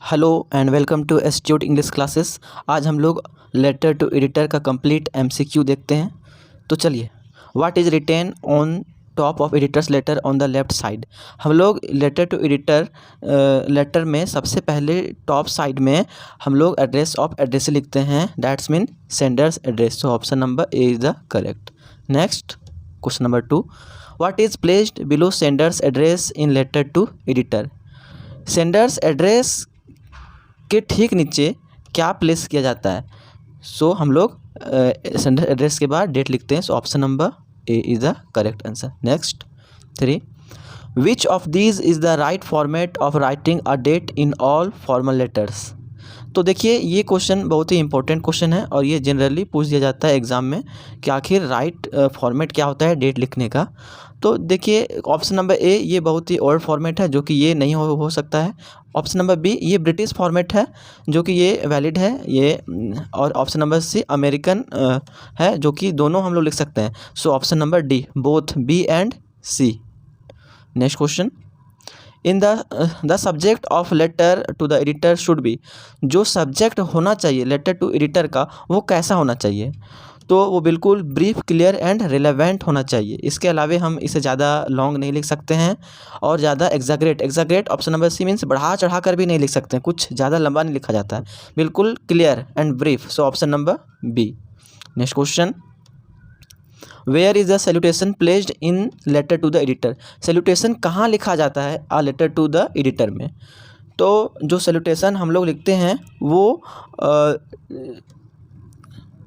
Hello and welcome to institute English classes. आज हम लोग लेटर टू एडिटर का कंप्लीट एमसीक्यू देखते हैं। तो चलिए, what is written on top of editor's letter on the left side. हम लोग लेटर टू एडिटर लेटर में सबसे पहले टॉप साइड में हम लोग एड्रेस ऑफ एड्रेस लिखते हैं, that's mean sender's address. So option number A is the correct. Next question number 2, what is placed below sender's address in letter to editor. Sender's address के ठीक नीचे क्या place किया जाता है। सो हम लोग सेंडर एड्रेस के बाद डेट लिखते हैं। So option number A is the correct answer. Next 3, which of these is the right format of writing a date in all formal letters. तो देखिए, ये क्वेश्चन बहुत ही इंपॉर्टेंट क्वेश्चन है और ये जनरली पूछ दिया जाता है एग्ज़ाम में कि आखिर राइट फॉर्मेट क्या होता है डेट लिखने का। तो देखिए, ऑप्शन नंबर ए ये बहुत ही ओल्ड फॉर्मेट है जो कि ये नहीं हो सकता है। ऑप्शन नंबर बी ये ब्रिटिश फॉर्मेट है जो कि ये वैलिड है ये। और ऑप्शन नंबर सी अमेरिकन है जो कि दोनों हम लोग लिख सकते हैं। So option number D both B and C. Next question, in the subject of letter to the editor should be. जो सब्जेक्ट होना चाहिए लेटर टू एडिटर का वो कैसा होना चाहिए। तो वो बिल्कुल ब्रीफ, क्लियर एंड रिलेवेंट होना चाहिए। इसके अलावे हम इसे ज़्यादा लॉन्ग नहीं लिख सकते हैं और ज़्यादा exaggerate option number C means बढ़ा चढ़ा कर भी नहीं लिख सकते हैं, कुछ ज़्यादा लंबा नहीं लिखा जाता है, बिल्कुल clear and brief. So option number B. Next question, where is the salutation placed in letter to the editor. Salutation कहाँ लिखा जाता है a letter to the editor में। तो जो सैल्यूटेशन हम लोग लिखते हैं वो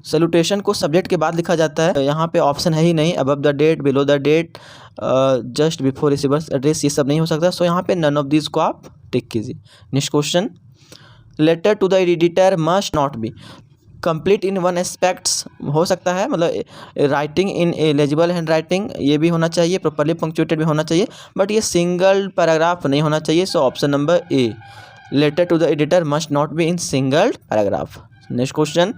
सैल्यूटेशन को सब्जेक्ट के बाद लिखा जाता है। यहाँ पे ऑप्शन है ही नहीं, above the date, below the date, just before receiver's address, ये सब नहीं हो सकता। सो यहाँ पे नन ऑफ दिस को आप टिक कीजिए। Next question, letter to the editor must not be complete in one aspects. हो सकता है मतलब writing in eligible hand writing ये भी होना चाहिए, प्रॉपर्ली पंक्चुएटेड भी होना चाहिए, बट ये सिंगल पैराग्राफ नहीं होना चाहिए। So option number A, letter to the editor must not be in single paragraph. Next question,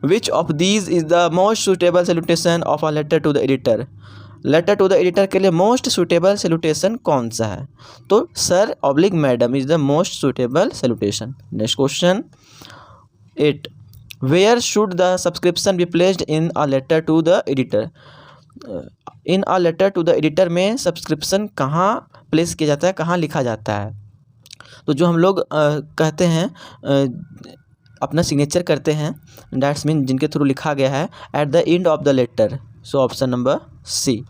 which of these is the most suitable salutation of a letter to the editor. Letter to the editor के लिए most suitable salutation कौन सा है। तो sir oblique madam is the most suitable salutation. Next question 8, where should the subscription be placed in a letter to the editor. In a letter to the editor में subscription कहाँ place किया जाता है, कहाँ लिखा जाता है। तो जो हम लोग कहते हैं अपना सिग्नेचर करते हैं, दैट्स मीन जिनके थ्रू लिखा गया है, at the end of the letter. So option number C.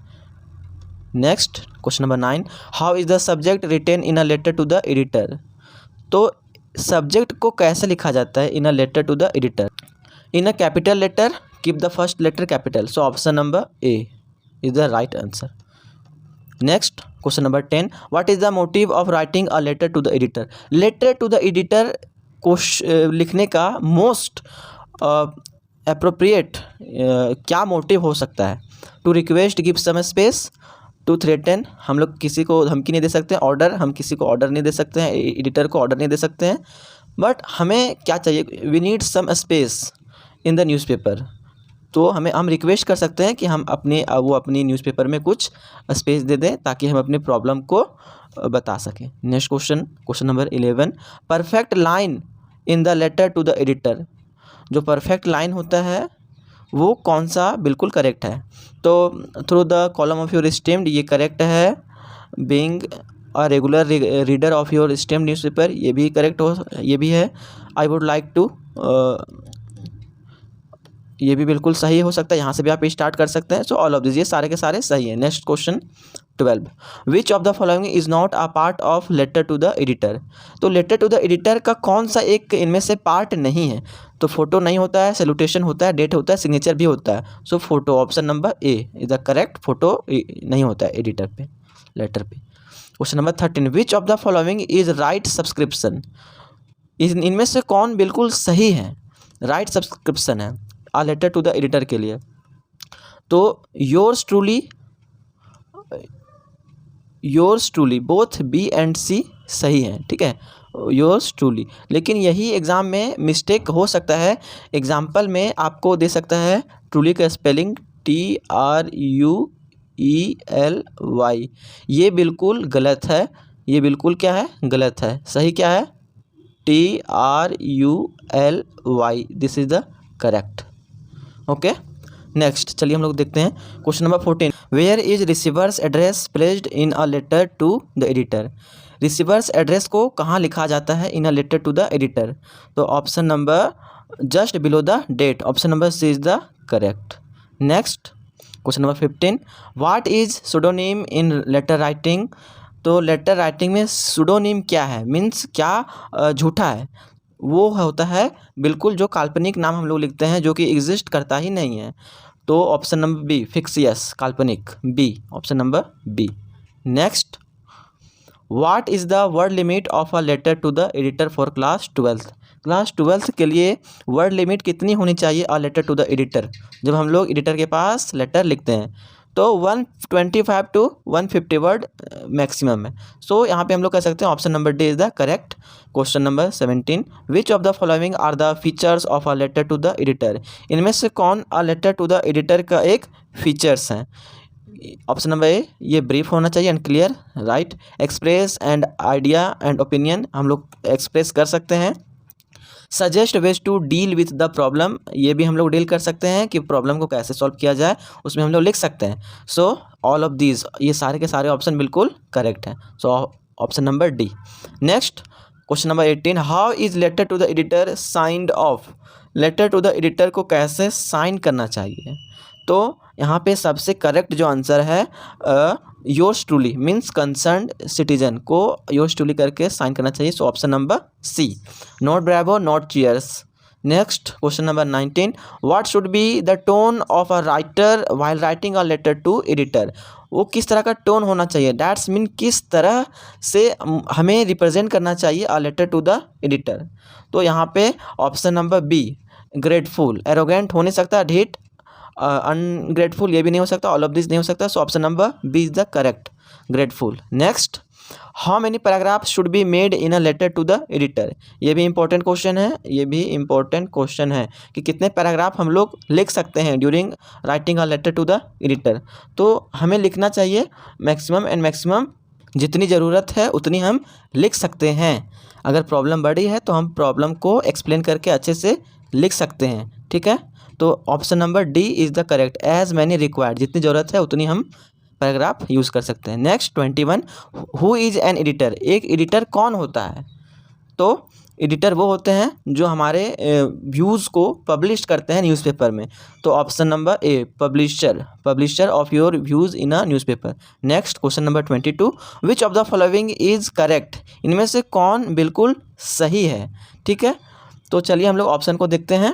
Next question number 9, how is the subject written in a letter to the editor. तो सब्जेक्ट को कैसे लिखा जाता है in a letter to the editor. In a capital letter, keep the first letter capital. So option number A is the right answer. Next question number 10, what is the motive of writing a letter to the editor. Letter to the editor को लिखने का most appropriate क्या motive हो सकता है। To request, give some space, to threaten, हम लोग किसी को धमकी नहीं दे सकते हैं, ऑर्डर, हम किसी को ऑर्डर नहीं दे सकते हैं, एडिटर को ऑर्डर नहीं दे सकते हैं, बट हमें क्या चाहिए, we need some space in the newspaper. तो हम रिक्वेस्ट कर सकते हैं कि हम अपनी न्यूज़पेपर में कुछ स्पेस दे दें ताकि हम अपनी प्रॉब्लम को बता सकें। Next question number 11, perfect line in the letter to the editor. जो परफेक्ट लाइन होता है वो कौन सा बिल्कुल करेक्ट है। तो through the column of your esteemed, ये करेक्ट है। Being a regular reader of your esteemed newspaper, ये भी करेक्ट ये भी है। आई वुड लाइक टू, ये भी बिल्कुल सही हो सकता है, यहाँ से भी आप स्टार्ट कर सकते हैं। सो ऑल ऑफ दिस, ये सारे के सारे सही हैं। Next question 12, which of the following is not a part of letter to the editor. तो लेटर टू द एडिटर का कौन सा एक इनमें से पार्ट नहीं है। तो फोटो नहीं होता है, सैल्यूटेशन होता है, डेट होता है, सिग्नेचर भी होता है। So photo, option number A is the correct. Photo नहीं होता है एडिटर पे, लेटर पे। Question number 13, which of the following is right subscription. इनमें से कौन बिल्कुल सही है, राइट सब्सक्रिप्शन है a letter to the editor के लिए। तो yours truly both B and C सही हैं, ठीक है, योर्स ट्रूली। लेकिन यही एग्ज़ाम में मिस्टेक हो सकता है। एग्जाम्पल में आपको दे सकता है ट्रूली का स्पेलिंग TRUELY, ये बिल्कुल गलत है। ये बिल्कुल क्या है, गलत है। सही क्या है, TRULY, this is the correct. Okay, next चलिए हम लोग देखते हैं question number 14। Where is receiver's address placed in a letter to the editor. Receiver's address को कहाँ लिखा जाता है in a letter to the editor? तो option number just below the date, option number C is the correct. Next question number 15। What is pseudonym in letter writing. तो letter writing में सुडोनीम क्या है, मीन्स क्या झूठा है, वो होता है बिल्कुल जो काल्पनिक नाम हम लोग लिखते हैं जो कि एग्जिस्ट करता ही नहीं है। तो ऑप्शन नंबर बी, फिक्सियस, काल्पनिक, B, option number B. Next, what is the word limit of a letter to the editor for class 12th। Class 12th के लिए वर्ड लिमिट कितनी होनी चाहिए a letter to the editor, जब हम लोग editor के पास लेटर लिखते हैं? तो 125 to 150 वर्ड मैक्सिमम है। सो यहाँ पे हम लोग कह सकते हैं option number D is the correct. Question number 17। Which of the following are the features of a letter to the editor. इनमें से कौन a letter to the editor का एक फीचर्स हैं? ऑप्शन नंबर ए, ये ब्रीफ होना चाहिए and clear, right. Express and idea and opinion, हम लोग एक्सप्रेस कर सकते हैं। Suggest ways to deal with the problem, ये भी हम लोग डील कर सकते हैं कि प्रॉब्लम को कैसे सॉल्व किया जाए, उसमें हम लोग लिख सकते हैं। सो ऑल ऑफ दीज, ये सारे के सारे ऑप्शन बिल्कुल करेक्ट हैं। So option number D. Next question number 18। How is letter to the editor signed off. Letter to the editor को कैसे साइन करना चाहिए? तो यहाँ पे सबसे करेक्ट जो आंसर है yours truly, means concerned citizen को योर्स ट्रूली करके साइन करना चाहिए। So option number C, not bravo not cheers. Next question number 19। What should be the tone of a writer while writing a letter to editor. वो किस तरह का tone होना चाहिए, डैट्स मीन किस तरह से हमें रिप्रेजेंट करना चाहिए a letter to the editor. तो यहाँ पे option number B, grateful, arrogant हो नहीं सकता, ढीठ, अनग्रेटफुल ये भी नहीं हो सकता, ऑल ऑफ दिस नहीं हो सकता। So option number B is the correct, grateful. Next, how many paragraph should be made in a letter to the editor. ये भी इंपॉर्टेंट क्वेश्चन है, ये भी इंपॉर्टेंट क्वेश्चन है कि कितने पैराग्राफ हम लोग लिख सकते हैं during writing a letter to the editor. तो हमें लिखना चाहिए मैक्सिमम एंड मैक्सिमम, जितनी ज़रूरत है उतनी हम लिख सकते हैं। अगर प्रॉब्लम बड़ी है तो हम प्रॉब्लम को एक्सप्लेन करके अच्छे से लिख सकते हैं, ठीक है। तो option number D is the correct, as many required, जितनी ज़रूरत है उतनी हम पैराग्राफ यूज़ कर सकते हैं। Next 21। Who is an editor. एक एडिटर कौन होता है? तो एडिटर वो होते हैं जो हमारे व्यूज़ को पब्लिश करते हैं न्यूज़पेपर में। तो option number A, publisher, publisher of your views in a newspaper. Next question number 22। Which of the following is correct. इनमें से कौन बिल्कुल सही है, ठीक है। तो चलिए हम लोग ऑप्शन को देखते हैं।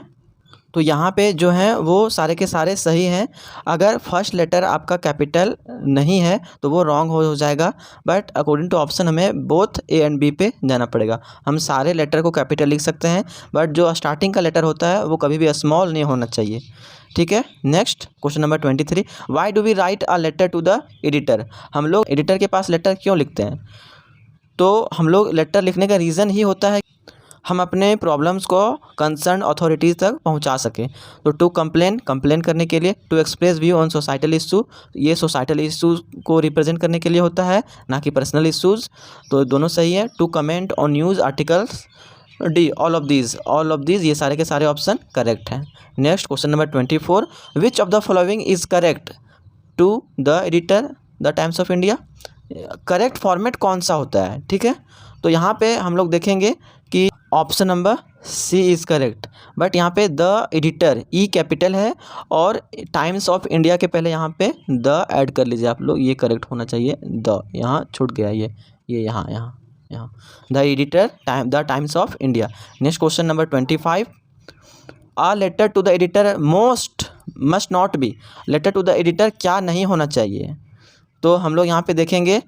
तो यहाँ पे जो है वो सारे के सारे सही हैं। अगर फर्स्ट लेटर आपका कैपिटल नहीं है तो वो रॉन्ग हो जाएगा, बट अकॉर्डिंग टू ऑप्शन हमें बोथ ए एंड बी पे जाना पड़ेगा। हम सारे लेटर को कैपिटल लिख सकते हैं, बट जो स्टार्टिंग का लेटर होता है वो कभी भी स्मॉल नहीं होना चाहिए, ठीक है। Next question number 23। Why do we write a letter to the editor. हम लोग एडिटर के पास लेटर क्यों लिखते हैं? तो हम लोग लेटर लिखने का रीज़न ही होता है हम अपने प्रॉब्लम्स को कंसर्न अथॉरिटीज़ तक पहुंचा सकें। तो टू कंप्लेन करने के लिए, to express view on societal issue, ये सोसाइटल इशूज़ को रिप्रेजेंट करने के लिए होता है, ना कि पर्सनल इशूज़। तो दोनों सही है। To comment on news articles, D, all of these, ये सारे के सारे ऑप्शन करेक्ट हैं। Next question number 24। Which of the following is correct to the editor the Times of India. Correct format कौन सा होता है, ठीक है। तो यहाँ पे हम लोग देखेंगे कि option number C is correct, but यहाँ पे द एडिटर ई कैपिटल है और टाइम्स ऑफ इंडिया के पहले यहाँ पे द ऐड कर लीजिए आप लोग, ये करेक्ट होना चाहिए। द यहाँ छूट गया, ये यहाँ the editor the Times of India. Next question number 25। A letter to the editor must not be. Letter to the editor क्या नहीं होना चाहिए? तो हम लोग यहाँ पे देखेंगे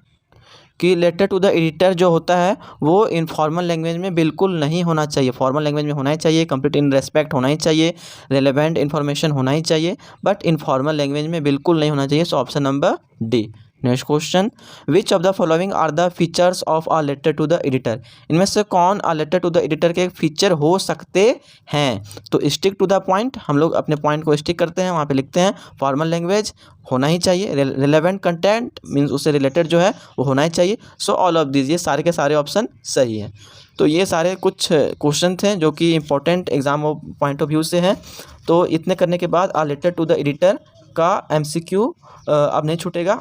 कि लेटर टू द एडिटर जो होता है वो इनफॉर्मल लैंग्वेज में बिल्कुल नहीं होना चाहिए। फॉर्मल लैंग्वेज में होना ही चाहिए, कंप्लीट इन रेस्पेक्ट होना ही चाहिए, रेलेवेंट इन्फॉर्मेशन होना ही चाहिए, बट इनफॉर्मल लैंग्वेज में बिल्कुल नहीं होना चाहिए। So option number D, next question, which of the following are the features of a letter to the editor, इनमें से कौन a letter to the editor के फीचर हो सकते हैं। तो स्टिक टू द पॉइंट, हम लोग अपने पॉइंट को स्टिक करते हैं, वहाँ पे लिखते हैं फॉर्मल लैंग्वेज होना ही चाहिए, रिलेवेंट कंटेंट मीन्स उससे रिलेटेड जो है वो होना ही चाहिए। सो ऑल ऑफ दिस, ये सारे के सारे ऑप्शन सही हैं। तो ये सारे कुछ क्वेश्चन थे जो कि important exam point of view से हैं। तो इतने करने के बाद a letter to the editor का MCQ अब नहीं छूटेगा।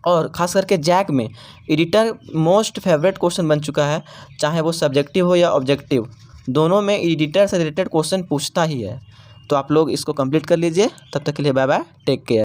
और ख़ास करके जैक में एडिटर मोस्ट फेवरेट क्वेश्चन बन चुका है, चाहे वो सब्जेक्टिव हो या ऑब्जेक्टिव, दोनों में एडिटर से रिलेटेड क्वेश्चन पूछता ही है। तो आप लोग इसको कंप्लीट कर लीजिए। तब तक के लिए बाय बाय, टेक केयर।